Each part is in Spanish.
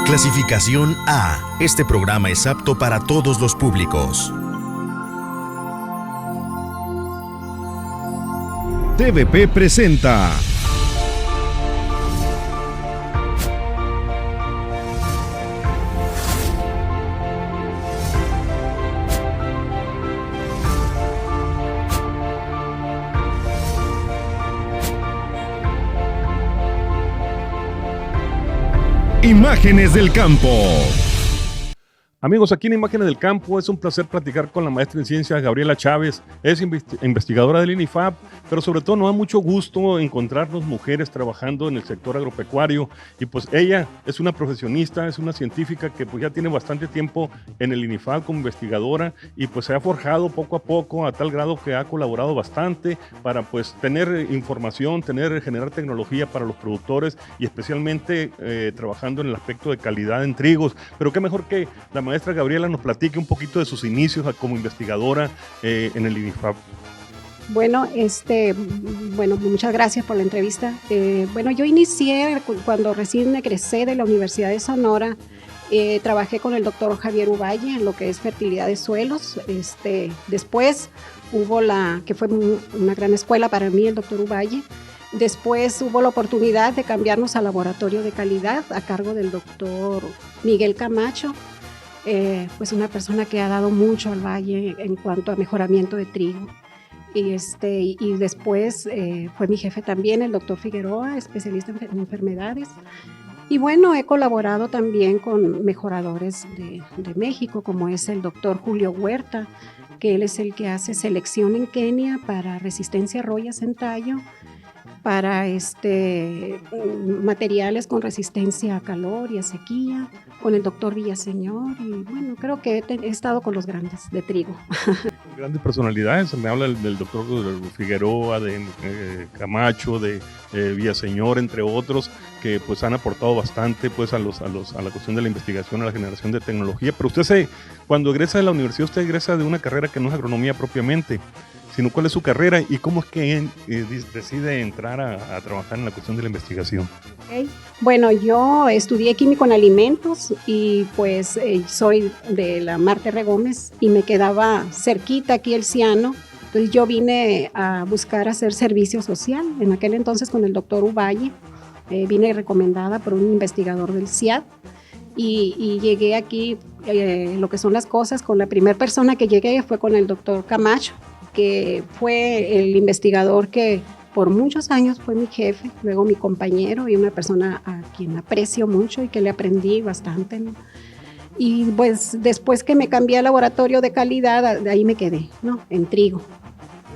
Clasificación A. Este programa es apto para todos los públicos. TVP presenta Imágenes del Campo. Amigos, aquí en Imágenes del Campo es un placer platicar con la maestra en ciencias Gabriela Chávez. Es investigadora del INIFAP, pero sobre todo nos da mucho gusto encontrarnos mujeres trabajando en el sector agropecuario. Y pues ella es una profesionista, es una científica que pues ya tiene bastante tiempo en el INIFAP como investigadora y pues se ha forjado poco a poco a tal grado que ha colaborado bastante para pues tener información, generar tecnología para los productores y especialmente trabajando en el aspecto de calidad en trigos. Pero qué mejor que la maestra Gabriela nos platique un poquito de sus inicios como investigadora en el INIFAP. Bueno, muchas gracias por la entrevista. Yo inicié cuando recién egresé de la Universidad de Sonora. Trabajé con el doctor Javier Uvalle en lo que es fertilidad de suelos. Después hubo que fue una gran escuela para mí, el doctor Uvalle. Después hubo la oportunidad de cambiarnos al laboratorio de calidad a cargo del doctor Miguel Camacho. Pues una persona que ha dado mucho al Valle en cuanto a mejoramiento de trigo. Y después fue mi jefe también, el doctor Figueroa, especialista en enfermedades. Y bueno, he colaborado también con mejoradores de México, como es el doctor Julio Huerta, que él es el que hace selección en Kenia para resistencia a rollas en tallo, para materiales con resistencia a calor y a sequía, con el doctor Villaseñor, y bueno, creo que he estado con los grandes de trigo. Grandes personalidades, me habla del doctor Figueroa, de Camacho, de Villaseñor, entre otros, que pues han aportado bastante pues a la cuestión de la investigación, a la generación de tecnología. Pero usted cuando egresa de la universidad, usted egresa de una carrera que no es agronomía propiamente, sino cuál es su carrera y cómo es que decide entrar a trabajar en la cuestión de la investigación. Okay. Bueno, yo estudié químico en alimentos y pues soy de la Marte R. Gómez y me quedaba cerquita aquí el Ciano. Entonces yo vine a buscar hacer servicio social, en aquel entonces con el doctor Uvalle. Vine recomendada por un investigador del CIAD y llegué aquí, lo que son las cosas, con la primera persona que llegué fue con el doctor Camacho, que fue el investigador que por muchos años fue mi jefe, luego mi compañero y una persona a quien aprecio mucho y que le aprendí bastante, ¿no? Y pues después que me cambié al laboratorio de calidad, de ahí me quedé, ¿no? En trigo.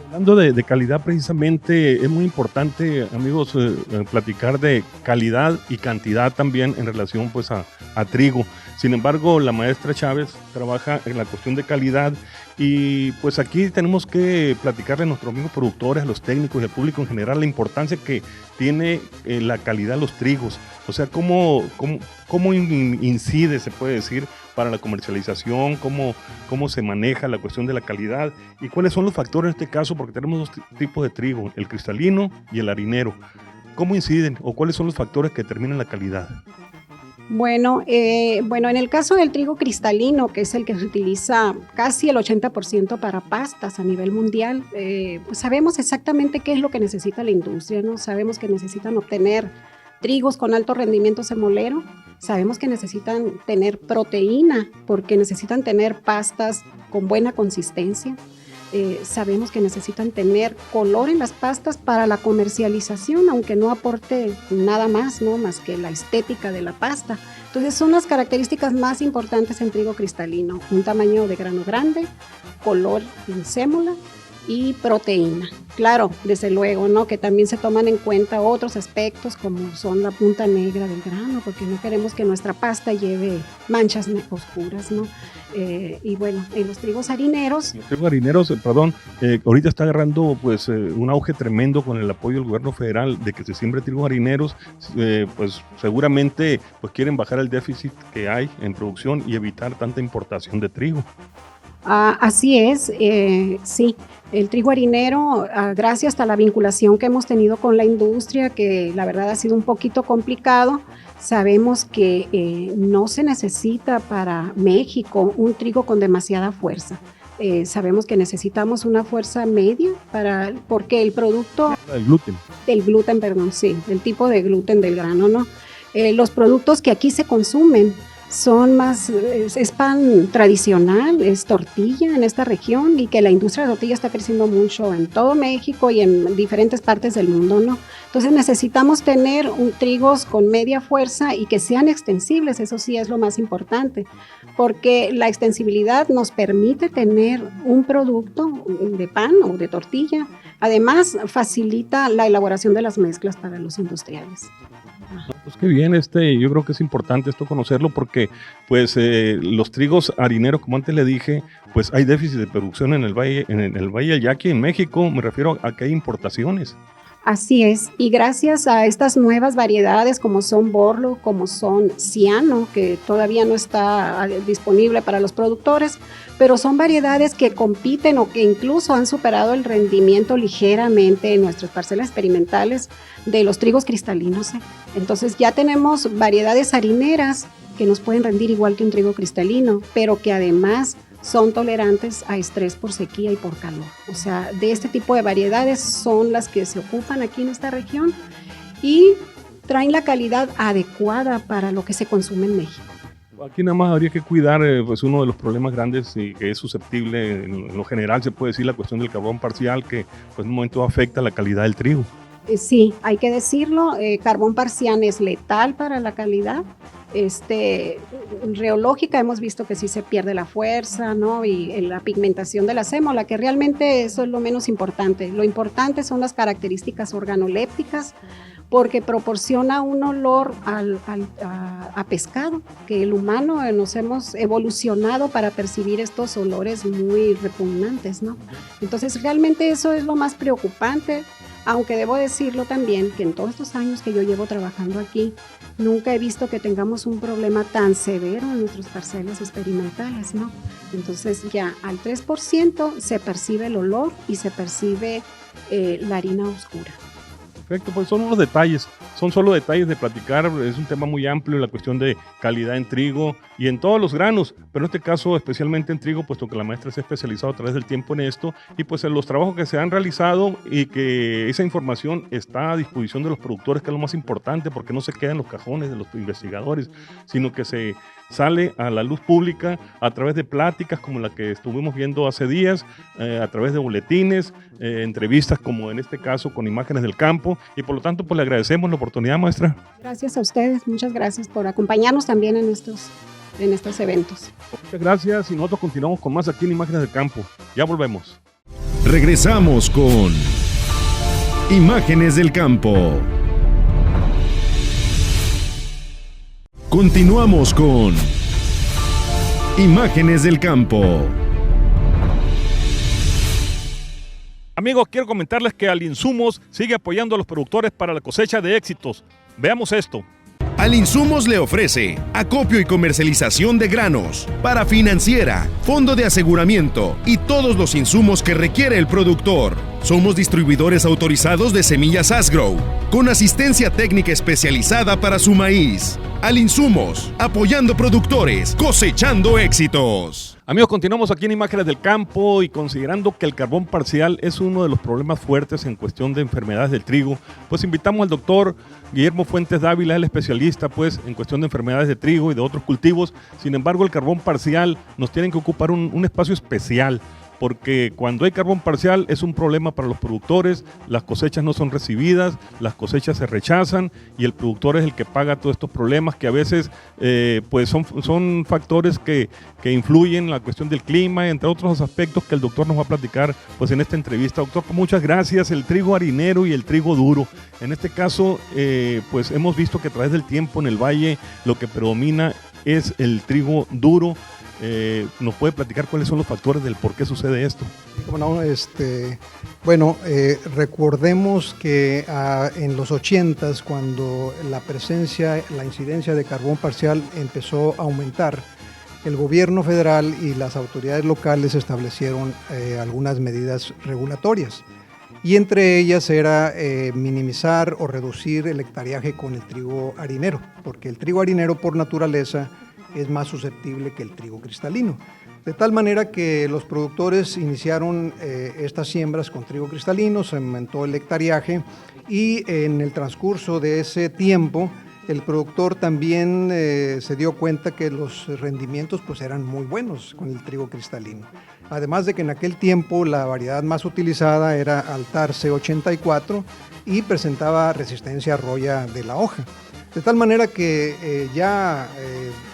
Hablando de calidad, precisamente es muy importante, amigos, platicar de calidad y cantidad también en relación pues a trigo. Sin embargo, la maestra Chávez trabaja en la cuestión de calidad y pues aquí tenemos que platicarle a nuestros amigos productores, a los técnicos y al público en general la importancia que tiene la calidad de los trigos. O sea, cómo incide, se puede decir, para la comercialización, cómo se maneja la cuestión de la calidad y cuáles son los factores en este caso, porque tenemos dos tipos de trigo, el cristalino y el harinero. ¿Cómo inciden o cuáles son los factores que determinan la calidad? Bueno, en el caso del trigo cristalino, que es el que se utiliza casi el 80% para pastas a nivel mundial, pues sabemos exactamente qué es lo que necesita la industria, ¿no? Sabemos que necesitan obtener trigos con alto rendimiento semolero, sabemos que necesitan tener proteína porque necesitan tener pastas con buena consistencia. Sabemos que necesitan tener color en las pastas para la comercialización, aunque no aporte nada más, ¿no? Más que la estética de la pasta. Entonces son las características más importantes en trigo cristalino: un tamaño de grano grande, color en sémola y proteína. Claro, desde luego, ¿no? Que también se toman en cuenta otros aspectos como son la punta negra del grano, porque no queremos que nuestra pasta lleve manchas oscuras, ¿no? Y bueno, en los trigos harineros... Los trigos harineros, ahorita está agarrando pues un auge tremendo con el apoyo del gobierno federal de que se siembre trigos harineros, pues seguramente pues quieren bajar el déficit que hay en producción y evitar tanta importación de trigo. Así es, sí. El trigo harinero, gracias a la vinculación que hemos tenido con la industria, que la verdad ha sido un poquito complicado, sabemos que no se necesita para México un trigo con demasiada fuerza. Sabemos que necesitamos una fuerza media porque el producto... El gluten. El gluten, perdón, sí, el tipo de gluten del grano, ¿no? Los productos que aquí se consumen son más, es pan tradicional, es tortilla en esta región, y que la industria de tortilla está creciendo mucho en todo México y en diferentes partes del mundo, ¿no? Entonces necesitamos tener trigos con media fuerza y que sean extensibles, eso sí es lo más importante, porque la extensibilidad nos permite tener un producto de pan o de tortilla. Además, facilita la elaboración de las mezclas para los industriales. Pues qué bien, yo creo que es importante esto conocerlo porque pues los trigos harineros, como antes le dije, pues hay déficit de producción en el Valle del Yaqui, en México, me refiero a que hay importaciones. Así es, y gracias a estas nuevas variedades como son Borlo, como son Ciano, que todavía no está disponible para los productores, pero son variedades que compiten o que incluso han superado el rendimiento ligeramente en nuestras parcelas experimentales de los trigos cristalinos. Entonces ya tenemos variedades harineras que nos pueden rendir igual que un trigo cristalino, pero que además son tolerantes a estrés por sequía y por calor. O sea, de este tipo de variedades son las que se ocupan aquí en esta región y traen la calidad adecuada para lo que se consume en México. Aquí nada más habría que cuidar pues uno de los problemas grandes y que es susceptible en lo general, se puede decir, la cuestión del carbón parcial, que pues en un momento afecta la calidad del trigo. Sí, hay que decirlo, carbón parcial es letal para la calidad. Reológica hemos visto que sí se pierde la fuerza, ¿no? Y la pigmentación de la sémola, que realmente eso es lo menos importante. Lo importante son las características organolépticas, porque proporciona un olor a pescado, que el humano nos hemos evolucionado para percibir estos olores muy repugnantes, ¿no? Entonces realmente eso es lo más preocupante. Aunque debo decirlo también que en todos estos años que yo llevo trabajando aquí, nunca he visto que tengamos un problema tan severo en nuestras parcelas experimentales, ¿no? Entonces ya al 3% se percibe el olor y se percibe la harina oscura. Perfecto, pues son unos detalles, son solo detalles de platicar, es un tema muy amplio la cuestión de calidad en trigo y en todos los granos, pero en este caso especialmente en trigo, puesto que la maestra se ha especializado a través del tiempo en esto y pues en los trabajos que se han realizado y que esa información está a disposición de los productores, que es lo más importante, porque no se queda en los cajones de los investigadores, sino que se sale a la luz pública a través de pláticas como la que estuvimos viendo hace días, a través de boletines, entrevistas como en este caso con imágenes del campo, y por lo tanto pues le agradecemos la oportunidad, maestra. Gracias a ustedes, muchas gracias por acompañarnos también en estos eventos. Muchas gracias y nosotros continuamos con más aquí en Imágenes del Campo. Ya volvemos. Regresamos con Imágenes del Campo. Continuamos con Imágenes del Campo. Amigos, quiero comentarles que Alinsumos sigue apoyando a los productores para la cosecha de éxitos. Veamos esto. Alinsumos le ofrece acopio y comercialización de granos, parafinanciera, fondo de aseguramiento y todos los insumos que requiere el productor. Somos distribuidores autorizados de semillas Asgrow, con asistencia técnica especializada para su maíz. Alinsumos, apoyando productores, cosechando éxitos. Amigos, continuamos aquí en Imágenes del Campo y considerando que el carbón parcial es uno de los problemas fuertes en cuestión de enfermedades del trigo, pues invitamos al doctor Guillermo Fuentes Dávila, el especialista pues en cuestión de enfermedades de trigo y de otros cultivos. Sin embargo, el carbón parcial nos tiene que ocupar un espacio especial, porque cuando hay carbón parcial es un problema para los productores, las cosechas no son recibidas, las cosechas se rechazan y el productor es el que paga todos estos problemas que a veces pues son factores que influyen en la cuestión del clima, entre otros aspectos que el doctor nos va a platicar pues en esta entrevista. Doctor, pues muchas gracias. El trigo harinero y el trigo duro. En este caso pues hemos visto que a través del tiempo en el valle lo que predomina es el trigo duro. ¿Nos puede platicar cuáles son los factores del por qué sucede esto? No, recordemos que en los 80s, cuando la incidencia de carbón parcial empezó a aumentar, el gobierno federal y las autoridades locales establecieron algunas medidas regulatorias. Y entre ellas era minimizar o reducir el hectareaje con el trigo harinero, porque el trigo harinero por naturaleza es más susceptible que el trigo cristalino. De tal manera que los productores iniciaron estas siembras con trigo cristalino, se aumentó el hectareaje y en el transcurso de ese tiempo el productor también se dio cuenta que los rendimientos pues eran muy buenos con el trigo cristalino. Además de que en aquel tiempo la variedad más utilizada era Altar C84 y presentaba resistencia a roya de la hoja. De tal manera que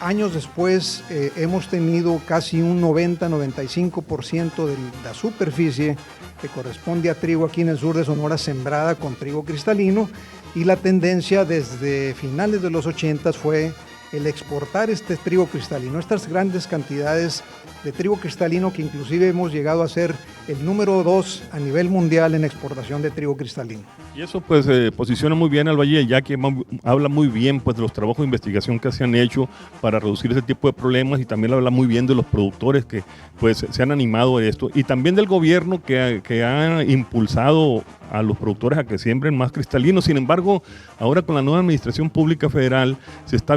años después hemos tenido casi un 90-95% de la superficie que corresponde a trigo aquí en el sur de Sonora sembrada con trigo cristalino, y la tendencia desde finales de los 80 fue el exportar este trigo cristalino, estas grandes cantidades de trigo cristalino que inclusive hemos llegado a ser el número 2 a nivel mundial en exportación de trigo cristalino. Y eso pues posiciona muy bien al Valle del Yaqui, habla muy bien pues de los trabajos de investigación que se han hecho para reducir ese tipo de problemas, y también habla muy bien de los productores que pues se han animado a esto, y también del gobierno que ha impulsado a los productores a que siembren más cristalinos. Sin embargo, ahora con la nueva administración pública federal se está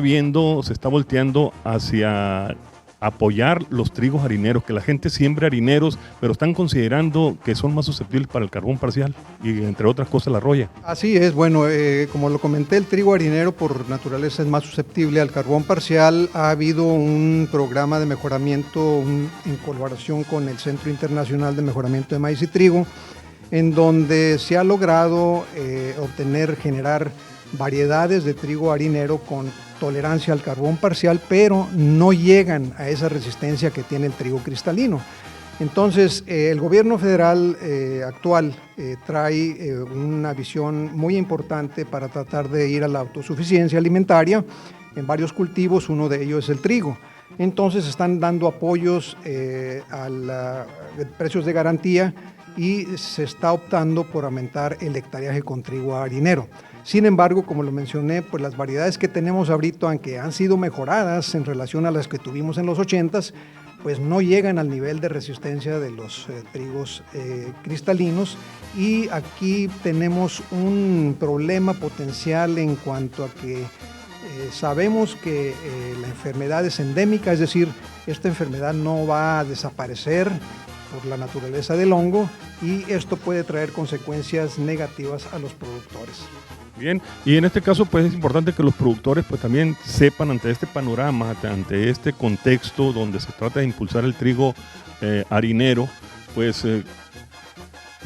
volteando hacia apoyar los trigos harineros, que la gente siembre harineros, pero están considerando que son más susceptibles para el carbón parcial y entre otras cosas la roya. Así es, bueno, como lo comenté, el trigo harinero por naturaleza es más susceptible al carbón parcial. Ha habido un programa de mejoramiento en colaboración con el Centro Internacional de Mejoramiento de Maíz y Trigo, en donde se ha logrado generar variedades de trigo harinero con tolerancia al carbón parcial, pero no llegan a esa resistencia que tiene el trigo cristalino. Entonces, el gobierno federal actual trae una visión muy importante para tratar de ir a la autosuficiencia alimentaria en varios cultivos, uno de ellos es el trigo. Entonces, están dando apoyos a precios de garantía y se está optando por aumentar el hectareaje con trigo harinero. Sin embargo, como lo mencioné, pues las variedades que tenemos ahorita, aunque han sido mejoradas en relación a las que tuvimos en los 80s, pues no llegan al nivel de resistencia de los trigos cristalinos, y aquí tenemos un problema potencial en cuanto a que sabemos que la enfermedad es endémica, es decir, esta enfermedad no va a desaparecer por la naturaleza del hongo, y esto puede traer consecuencias negativas a los productores. Bien, y en este caso pues es importante que los productores pues también sepan, ante este panorama, ante este contexto donde se trata de impulsar el trigo harinero, pues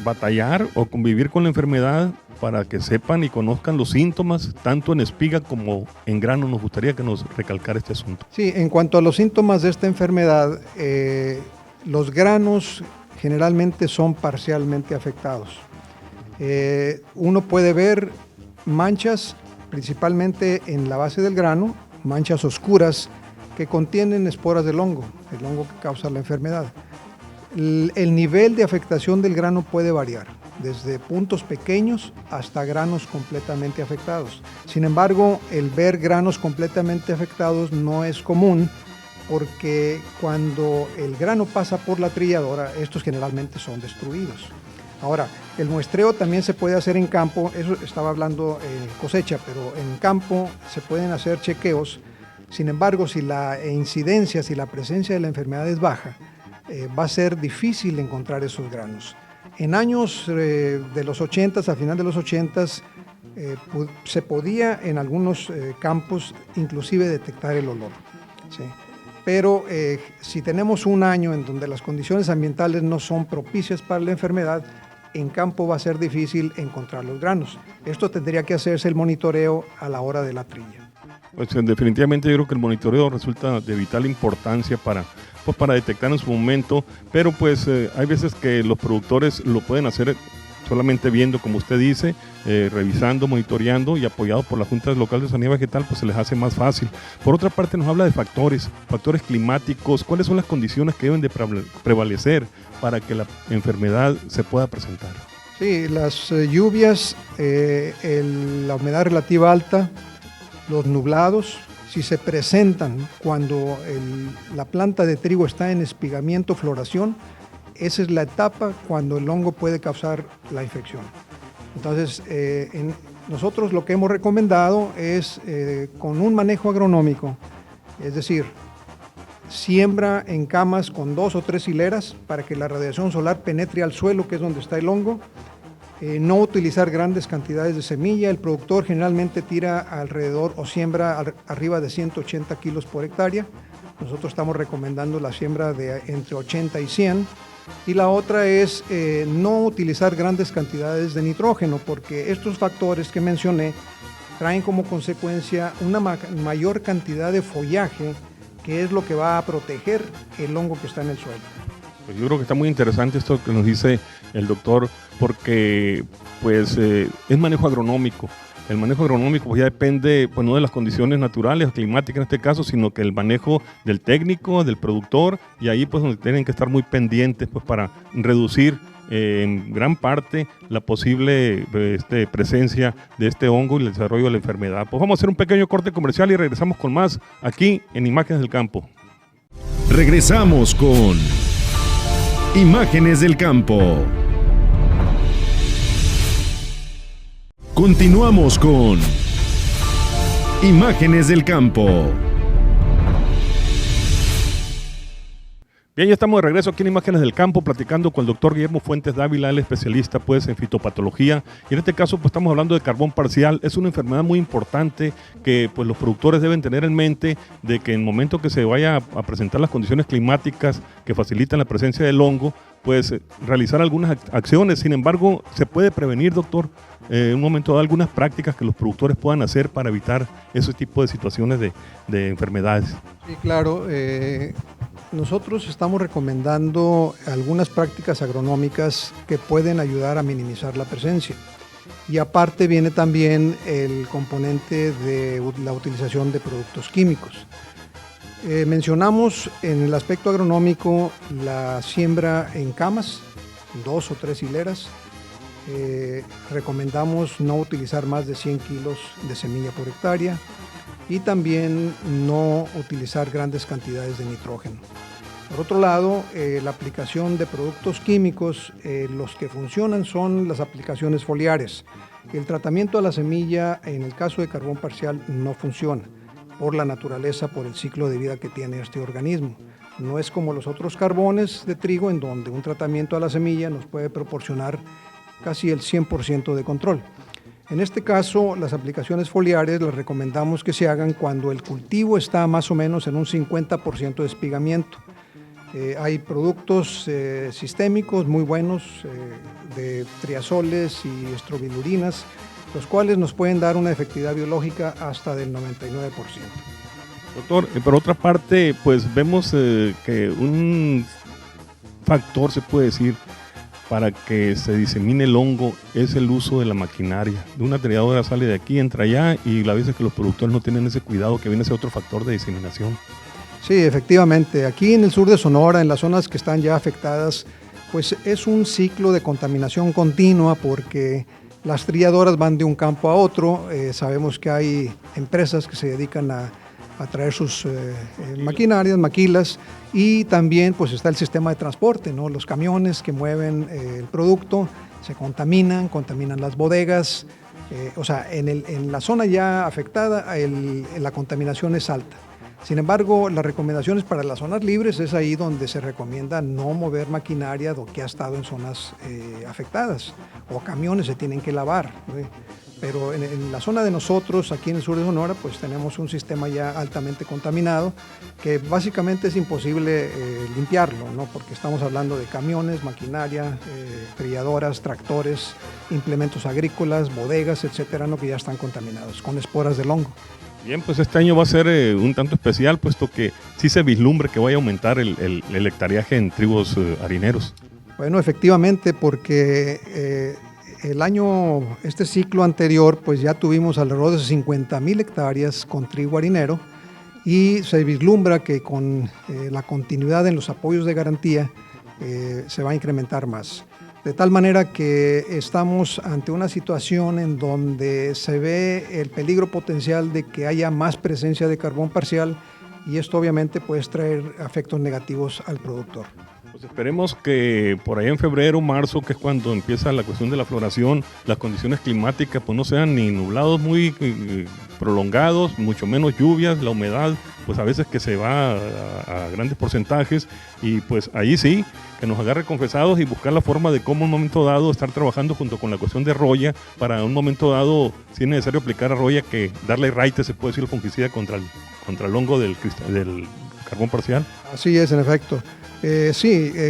batallar o convivir con la enfermedad para que sepan y conozcan los síntomas, tanto en espiga como en grano. Nos gustaría que nos recalcara este asunto. Sí, en cuanto a los síntomas de esta enfermedad, los granos generalmente son parcialmente afectados. Uno puede ver manchas principalmente en la base del grano, manchas oscuras que contienen esporas del hongo, el hongo que causa la enfermedad. El nivel de afectación del grano puede variar, desde puntos pequeños hasta granos completamente afectados. Sin embargo, el ver granos completamente afectados no es común, porque cuando el grano pasa por la trilladora, estos generalmente son destruidos. Ahora, el muestreo también se puede hacer en campo, eso estaba hablando en cosecha, pero en campo se pueden hacer chequeos. Sin embargo, si la incidencia, si la presencia de la enfermedad es baja, va a ser difícil encontrar esos granos. En años de los 80s, a final de los 80s, se podía en algunos campos inclusive detectar el olor, ¿sí? Pero si tenemos un año en donde las condiciones ambientales no son propicias para la enfermedad, en campo va a ser difícil encontrar los granos. Esto tendría que hacerse el monitoreo a la hora de la trilla. Pues definitivamente yo creo que el monitoreo resulta de vital importancia para detectar en su momento, pero pues hay veces que los productores lo pueden hacer solamente viendo, como usted dice, revisando, monitoreando y apoyado por las juntas locales de sanidad vegetal, pues se les hace más fácil. Por otra parte, nos habla de factores climáticos. ¿Cuáles son las condiciones que deben de prevalecer para que la enfermedad se pueda presentar? Sí, las lluvias, la humedad relativa alta, los nublados, si se presentan cuando la planta de trigo está en espigamiento, floración, esa es la etapa cuando el hongo puede causar la infección. Entonces, nosotros lo que hemos recomendado es con un manejo agronómico, es decir, siembra en camas con 2 o 3 hileras para que la radiación solar penetre al suelo, que es donde está el hongo. No utilizar grandes cantidades de semilla. El productor generalmente tira alrededor o siembra arriba de 180 kilos por hectárea. Nosotros estamos recomendando la siembra de entre 80 y 100. Y la otra es no utilizar grandes cantidades de nitrógeno, porque estos factores que mencioné traen como consecuencia una mayor cantidad de follaje, que es lo que va a proteger el hongo que está en el suelo. Pues yo creo que está muy interesante esto que nos dice el doctor, porque pues es manejo agronómico. El manejo agronómico pues ya depende pues, no de las condiciones naturales, climáticas en este caso, sino que el manejo del técnico, del productor, y ahí pues donde tienen que estar muy pendientes pues para reducir en gran parte la posible presencia de este hongo y el desarrollo de la enfermedad. Pues vamos a hacer un pequeño corte comercial y regresamos con más aquí en Imágenes del Campo. Regresamos con Imágenes del Campo. Continuamos con Imágenes del Campo. Bien, ya estamos de regreso aquí en Imágenes del Campo platicando con el doctor Guillermo Fuentes Dávila, el especialista pues en fitopatología, y en este caso pues estamos hablando de carbón parcial. Es una enfermedad muy importante que pues los productores deben tener en mente, de que en el momento que se vaya a presentar las condiciones climáticas que facilitan la presencia del hongo, pues realizar algunas acciones. Sin embargo, se puede prevenir, doctor, en un momento dado, algunas prácticas que los productores puedan hacer para evitar ese tipo de situaciones de enfermedades. Sí, claro. Nosotros estamos recomendando algunas prácticas agronómicas que pueden ayudar a minimizar la presencia. Y aparte viene también el componente de la utilización de productos químicos. Mencionamos en el aspecto agronómico la siembra en camas, 2 o 3 hileras. Recomendamos no utilizar más de 100 kilos de semilla por hectárea y también no utilizar grandes cantidades de nitrógeno. Por otro lado, la aplicación de productos químicos, los que funcionan son las aplicaciones foliares. El tratamiento a la semilla, en el caso de carbón parcial, no funciona por la naturaleza, por el ciclo de vida que tiene este organismo. No es como los otros carbones de trigo, en donde un tratamiento a la semilla nos puede proporcionar casi el 100% de control. En este caso, las aplicaciones foliares las recomendamos que se hagan cuando el cultivo está más o menos en un 50% de espigamiento. Hay productos sistémicos muy buenos de triazoles y estrobilurinas, los cuales nos pueden dar una efectividad biológica hasta del 99%. Doctor, por otra parte, pues vemos que un factor, se puede decir, para que se disemine el hongo es el uso de la maquinaria. De una triadora sale de aquí, entra allá, y la veces que los productores no tienen ese cuidado, que viene a ser otro factor de diseminación. Sí, efectivamente. Aquí en el sur de Sonora, en las zonas que están ya afectadas, pues es un ciclo de contaminación continua, porque las triadoras van de un campo a otro. Sabemos que hay empresas que se dedican a traer sus maquinarias, maquilas, y también pues está el sistema de transporte, ¿no? Los camiones que mueven el producto se contaminan las bodegas. O sea, en la zona ya afectada la contaminación es alta. Sin embargo, las recomendaciones para las zonas libres es ahí donde se recomienda no mover maquinaria que ha estado en zonas afectadas, o camiones se tienen que lavar, ¿no? Pero en la zona de nosotros, aquí en el sur de Sonora, pues tenemos un sistema ya altamente contaminado que básicamente es imposible limpiarlo, ¿no? Porque estamos hablando de camiones, maquinaria, triadoras, tractores, implementos agrícolas, bodegas, etcétera, ¿no? Que ya están contaminados con esporas del hongo. Bien, pues este año va a ser un tanto especial, puesto que sí se vislumbra que vaya a aumentar el hectareaje en trigos harineros. Bueno, efectivamente, porque este ciclo anterior, pues ya tuvimos alrededor de 50,000 hectáreas con trigo harinero, y se vislumbra que con la continuidad en los apoyos de garantía se va a incrementar más. de tal manera que estamos ante una situación en donde se ve el peligro potencial de que haya más presencia de carbón parcial, y esto obviamente puede traer efectos negativos al productor. Pues esperemos que por ahí en febrero, marzo, que es cuando empieza la cuestión de la floración, las condiciones climáticas pues no sean ni nublados muy prolongados, mucho menos lluvias, la humedad pues a veces que se va a grandes porcentajes, y pues ahí sí, que nos agarre confesados y buscar la forma de cómo en un momento dado estar trabajando junto con la cuestión de roya, para un momento dado, si es necesario aplicar a roya, que darle raite, se puede decir, el fungicida contra el hongo del carbón parcial. Así es, en efecto.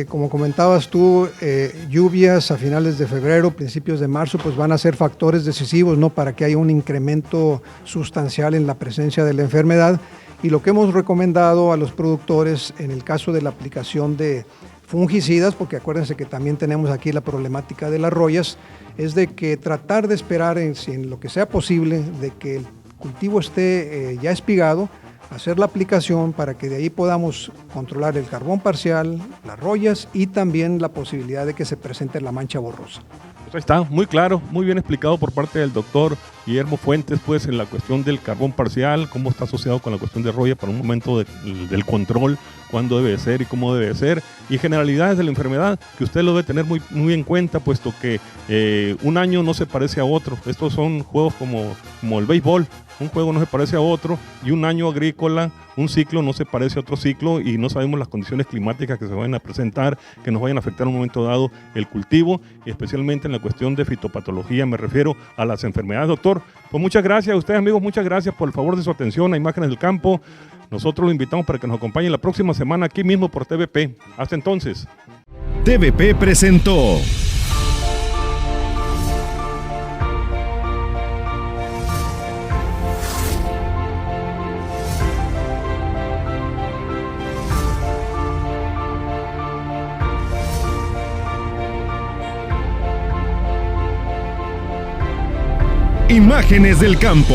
Como comentabas tú, lluvias a finales de febrero, principios de marzo, pues van a ser factores decisivos, ¿no?, para que haya un incremento sustancial en la presencia de la enfermedad. Y lo que hemos recomendado a los productores en el caso de la aplicación de fungicidas, porque acuérdense que también tenemos aquí la problemática de las royas, es de que tratar de esperar en lo que sea posible de que el cultivo esté ya espigado, hacer la aplicación para que de ahí podamos controlar el carbón parcial, las royas y también la posibilidad de que se presente la mancha borrosa. Pues ahí está, muy claro, muy bien explicado por parte del doctor Guillermo Fuentes, pues en la cuestión del carbón parcial, cómo está asociado con la cuestión de roya para un momento del control, cuándo debe ser y cómo debe ser, y generalidades de la enfermedad que usted lo debe tener muy, muy en cuenta, puesto que un año no se parece a otro. Estos son juegos como el béisbol, un juego no se parece a otro, y un año agrícola, un ciclo no se parece a otro ciclo, y no sabemos las condiciones climáticas que se vayan a presentar, que nos vayan a afectar en un momento dado el cultivo, y especialmente en la cuestión de fitopatología, me refiero a las enfermedades. Doctor, pues muchas gracias a ustedes, amigos, muchas gracias por el favor de su atención a Imágenes del Campo. Nosotros lo invitamos para que nos acompañe la próxima semana aquí mismo por TVP. Hasta entonces. TVP presentó Imágenes del Campo.